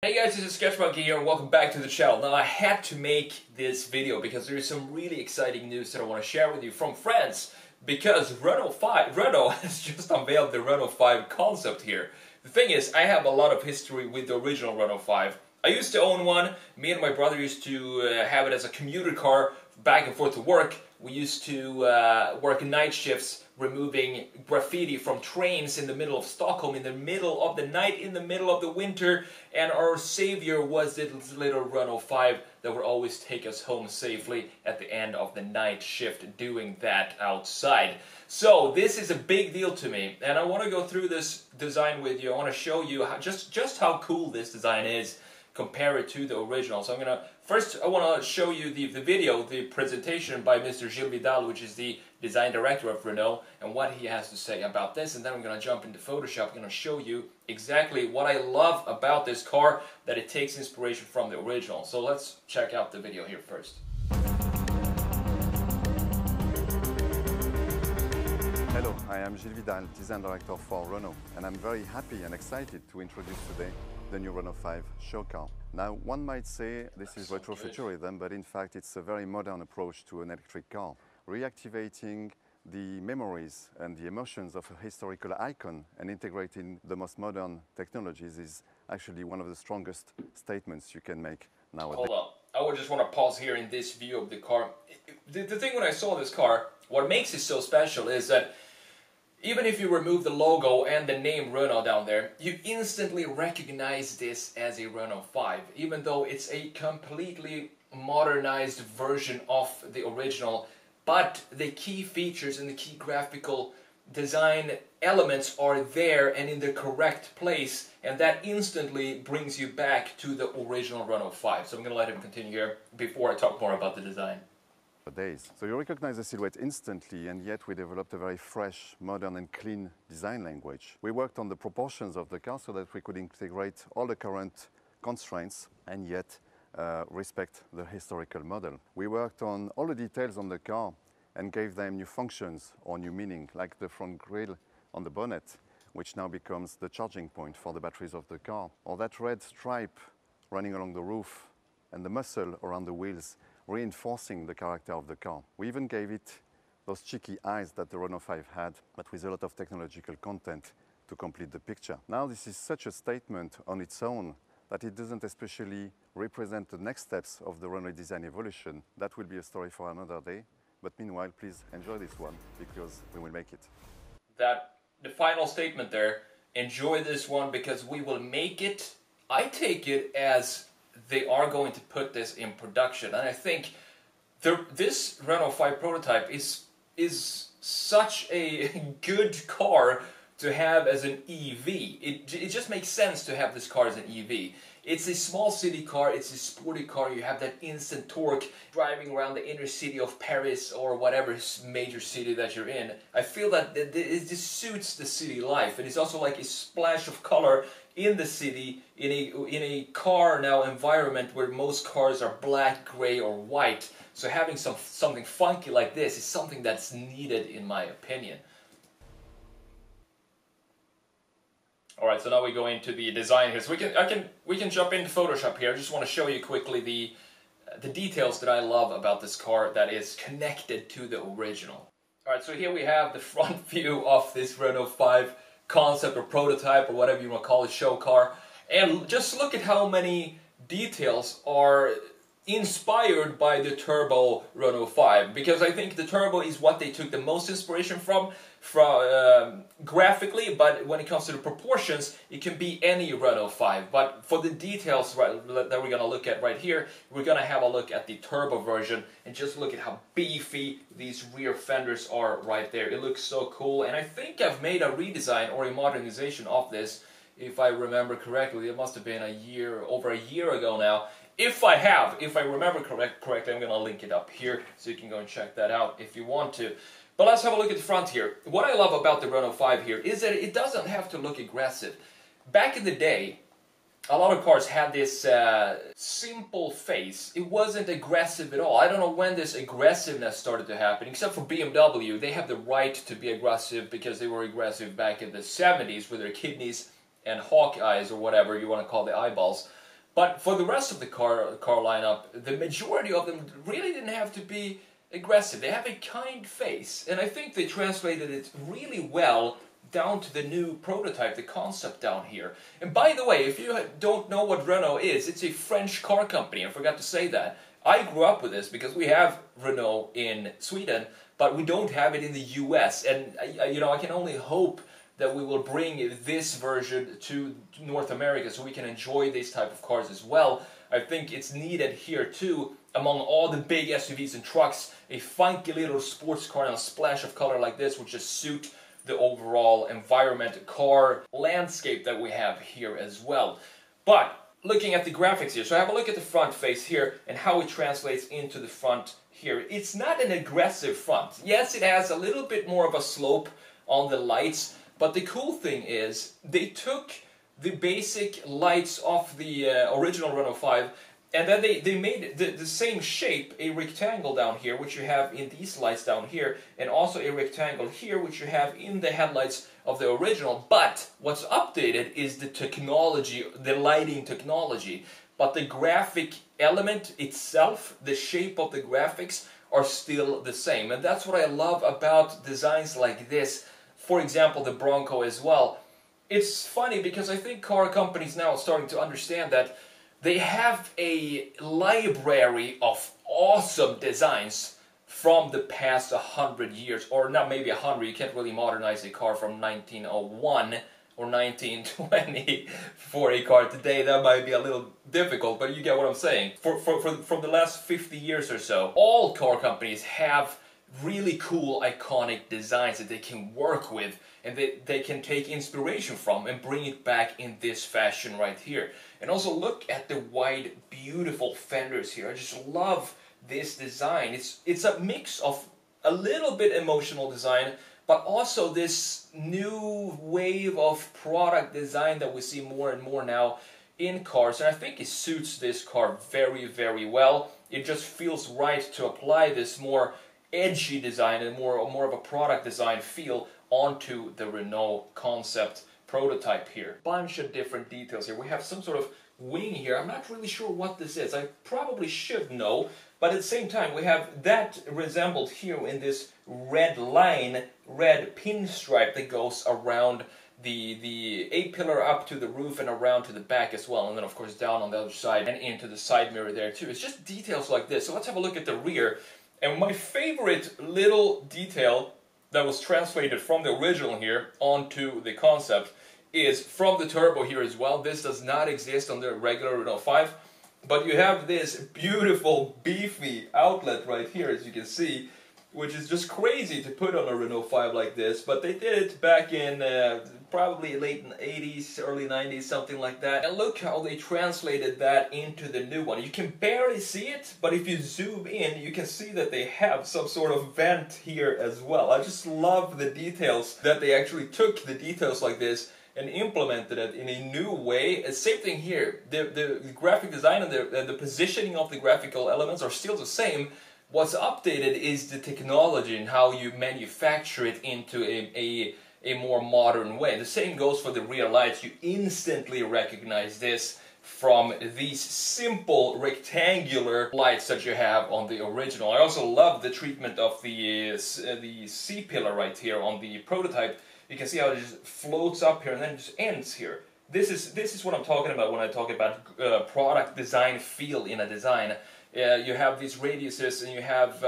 Hey guys, this is TheSketchMonkey here and welcome back to the channel. Now I had to make this video because there is some really exciting news that I want to share with you from France, because Renault has just unveiled the Renault 5 concept here. The thing is, I have a lot of history with the original Renault 5. I used to own one. Me and my brother used to have it as a commuter car back and forth to work. We used to work night shifts removing graffiti from trains in the middle of Stockholm in the middle of the night, in the middle of the winter, and our savior was this little Renault 5 that would always take us home safely at the end of the night shift doing that outside. So this is a big deal to me, and I want to go through this design with you. I want to show you how, just how cool this design is. Compare it to the original. So I want to show you the video, the presentation by Mr. Gilles Vidal, which is the design director of Renault, and what he has to say about this. And then I'm going to jump into Photoshop. I'm going to show you exactly what I love about this car, that it takes inspiration from the original. So let's check out the video here first. Hello, I am Gilles Vidal, design director for Renault, and I'm very happy and excited to introduce today the new Renault 5 show car. Now, one might say this is retrofuturism, but in fact it's a very modern approach to an electric car, reactivating the memories and the emotions of a historical icon and integrating the most modern technologies is actually one of the strongest statements you can make nowadays. Hold on, I would just want to pause here in this view of the car. The thing when I saw this car, what makes it so special is that even if you remove the logo and the name Renault down there, you instantly recognize this as a Renault 5, even though it's a completely modernized version of the original. But the key features and the key graphical design elements are there and in the correct place, and that instantly brings you back to the original Renault 5. So I'm going to let him continue here before I talk more about the design. Days. So you recognize the silhouette instantly, and yet we developed a very fresh, modern and clean design language. We worked on the proportions of the car so that we could integrate all the current constraints and yet respect the historical model. We worked on all the details on the car and gave them new functions or new meaning, like the front grille on the bonnet, which now becomes the charging point for the batteries of the car, or that red stripe running along the roof and the muscle around the wheels, reinforcing the character of the car. We even gave it those cheeky eyes that the Renault 5 had, but with a lot of technological content to complete the picture. Now this is such a statement on its own that it doesn't especially represent the next steps of the Renault design evolution. That will be a story for another day, but meanwhile please enjoy this one, because we will make it. The final statement there, enjoy this one because we will make it. I take it as they are going to put this in production, and I think this Renault 5 prototype is such a good car to have as an EV. It just makes sense to have this car as an EV. It's a small city car, it's a sporty car, you have that instant torque driving around the inner city of Paris or whatever major city that you're in. I feel that it just suits the city life, and it's also like a splash of color in the city, in a car now environment where most cars are black, gray or white. So having something funky like this is something that's needed in my opinion. Alright, so now we go into the design here. So we can jump into Photoshop here. I just want to show you quickly the details that I love about this car that is connected to the original. Alright, so here we have the front view of this Renault 5 concept or prototype or whatever you want to call it, show car. And just look at how many details are inspired by the turbo Renault 5, because I think the turbo is what they took the most inspiration from graphically, but when it comes to the proportions, it can be any Renault 5. But for the details that we're going to look at right here, we're going to have a look at the turbo version and just look at how beefy these rear fenders are right there. It looks so cool, and I think I've made a redesign or a modernization of this, if I remember correctly. It must have been over a year ago now. If I remember correctly, I'm going to link it up here so you can go and check that out if you want to. But let's have a look at the front here. What I love about the Renault 5 here is that it doesn't have to look aggressive. Back in the day, a lot of cars had this simple face. It wasn't aggressive at all. I don't know when this aggressiveness started to happen, except for BMW. They have the right to be aggressive because they were aggressive back in the 70s with their kidneys and hawk eyes, or whatever you want to call the eyeballs. But for the rest of the car lineup, the majority of them really didn't have to be aggressive. They have a kind face, and I think they translated it really well down to the new prototype, the concept down here. And by the way, if you don't know what Renault is, it's a French car company. I forgot to say that. I grew up with this because we have Renault in Sweden, but we don't have it in the US. And I can only hope that we will bring this version to North America so we can enjoy these type of cars as well. I think it's needed here too, among all the big SUVs and trucks. A funky little sports car and a splash of color like this would just suit the overall environment, car landscape that we have here as well. But looking at the graphics here, so have a look at the front face here and how it translates into the front here. It's not an aggressive front. Yes, it has a little bit more of a slope on the lights, but the cool thing is they took the basic lights off the original Renault 5, and then they made the same shape, a rectangle down here, which you have in these lights down here, and also a rectangle here, which you have in the headlights of the original. But what's updated is the technology, the lighting technology. But the graphic element itself, the shape of the graphics, are still the same. And that's what I love about designs like this. For example, the Bronco as well. It's funny because I think car companies now are starting to understand that they have a library of awesome designs from the past 100 years, or not maybe 100, you can't really modernize a car from 1901 or 1920 for a car today. That might be a little difficult, but you get what I'm saying. From the last 50 years or so, all car companies have really cool, iconic designs that they can work with and they can take inspiration from and bring it back in this fashion right here. And also look at the wide, beautiful fenders here. I just love this design. It's a mix of a little bit emotional design, but also this new wave of product design that we see more and more now in cars. And I think it suits this car very, very well. It just feels right to apply this more edgy design and more of a product design feel onto the Renault concept prototype here. Bunch of different details here. We have some sort of wing here. I'm not really sure what this is. I probably should know, but at the same time we have that resembled here in this red line, red pinstripe that goes around the A-pillar up to the roof and around to the back as well, and then of course down on the other side and into the side mirror there too. It's just details like this. So let's have a look at the rear. And my favorite little detail that was translated from the original here onto the concept is from the turbo here as well. This does not exist on the regular Renault 5, but you have this beautiful beefy outlet right here, as you can see, which is just crazy to put on a Renault 5 like this, but they did it back in probably late 80s, early 90s, something like that. And look how they translated that into the new one. You can barely see it, but if you zoom in, you can see that they have some sort of vent here as well. I just love the details that they actually took the details like this and implemented it in a new way. And same thing here. The graphic design and the positioning of the graphical elements are still the same. What's updated is the technology and how you manufacture it into a more modern way. The same goes for the rear lights. You instantly recognize this from these simple rectangular lights that you have on the original. I also love the treatment of the C-pillar right here on the prototype. You can see how it just floats up here and then it just ends here. This is what I'm talking about when I talk about product design feel in a design. You have these radiuses and you have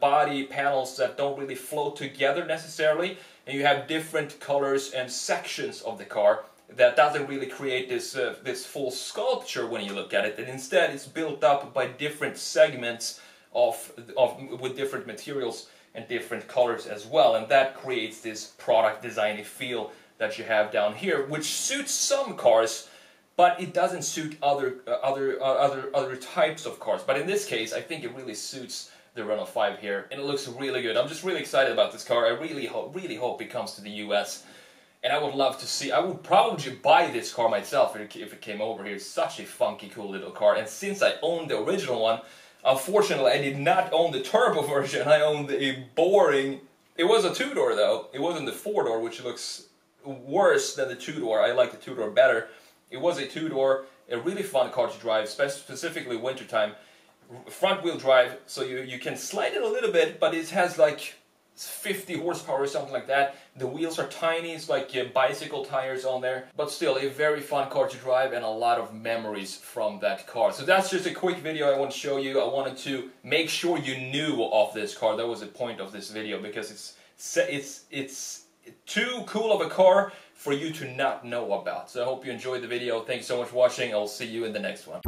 body panels that don't really float together necessarily, and you have different colors and sections of the car that doesn't really create this this full sculpture when you look at it, and instead it's built up by different segments with different materials and different colors as well, and that creates this product designy feel that you have down here, which suits some cars, but it doesn't suit other types of cars. But in this case, I think it really suits the Renault 5 here, and it looks really good. I'm just really excited about this car. I really hope it comes to the US, and I would love to see. I would probably buy this car myself if it came over here. It's such a funky, cool little car, and since I own the original one, unfortunately, I did not own the turbo version. I owned a boring... It was a two-door though. It wasn't the four-door, which looks worse than the two-door. I like the two-door better. It was a two-door, a really fun car to drive, specifically wintertime. Front wheel drive, so you can slide it a little bit, but it has like 50 horsepower or something like that. The wheels are tiny, it's like bicycle tires on there, but still a very fun car to drive and a lot of memories from that car. So that's just a quick video I want to show you. I wanted to make sure you knew of this car. That was the point of this video, because it's too cool of a car for you to not know about. So I hope you enjoyed the video. Thanks so much for watching. I'll see you in the next one.